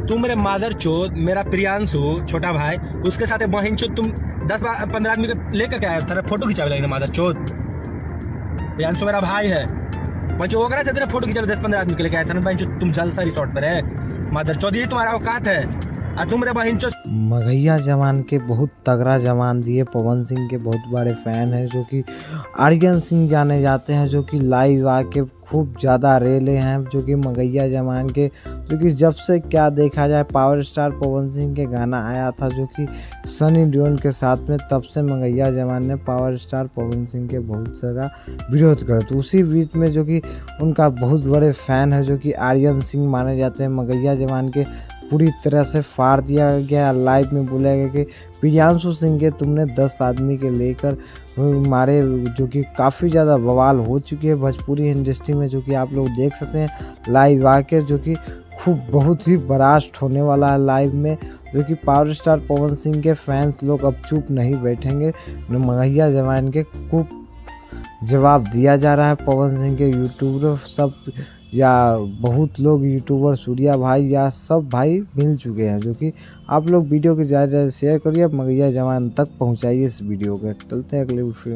तुम मेरे मादर चोद, मेरा प्रियांशु छोटा भाई, उसके साथ बहन चोद तुम 10-15 आदमी के लेकर के आए, तेरा फोटो खिंचावे लगे मादर चोद। प्रियांशु मेरा भाई है, बच्चों वो करा था तेरा फोटो खिंचावे 10-15 आदमी के लेके आया था ना बहन चोद, तुम जलसा रिसोर्ट पर है मादर चोद, ये तुम्हारा औकात है। और तुम मेरे बहन चोद। मगहिया जवान के बहुत तगड़ा जवान दिए, पवन सिंह के बहुत बड़े फैन हैं जो कि आर्यन सिंह जाने जाते हैं, जो कि लाइव आके खूब ज़्यादा रेले हैं जो कि मगहिया जवान के, जो कि जब से क्या देखा जाए पावर स्टार पवन सिंह के गाना आया था जो कि सनी लियोन के साथ में, तब से मगहिया जवान ने पावर स्टार पवन सिंह के बहुत सारा विरोध कर। तो उसी बीच में जो कि उनका बहुत बड़े फैन है जो कि आर्यन सिंह माने जाते हैं, मगहिया जवान के पूरी तरह से फाड़ दिया गया। लाइव में बोला गया कि प्रियांशु सिंह के तुमने 10 आदमी के लेकर मारे, जो कि काफ़ी ज़्यादा बवाल हो चुकी है भोजपुरी इंडस्ट्री में, जो कि आप लोग देख सकते हैं लाइव आके, जो कि खूब बहुत ही बर्दाश्त होने वाला है लाइव में, जो कि पावर स्टार पवन सिंह के फैंस लोग अब चुप नहीं बैठेंगे। मगहिया जवान के खूब जवाब दिया जा रहा है। पवन सिंह के यूट्यूबर सब या बहुत लोग यूट्यूबर सूर्या भाई या सब भाई मिल चुके हैं, जो कि आप लोग वीडियो को ज़्यादा से ज़्यादा शेयर करिए, मगहिया जवान तक पहुंचाइए इस वीडियो को। चलते हैं अगले वीडियो।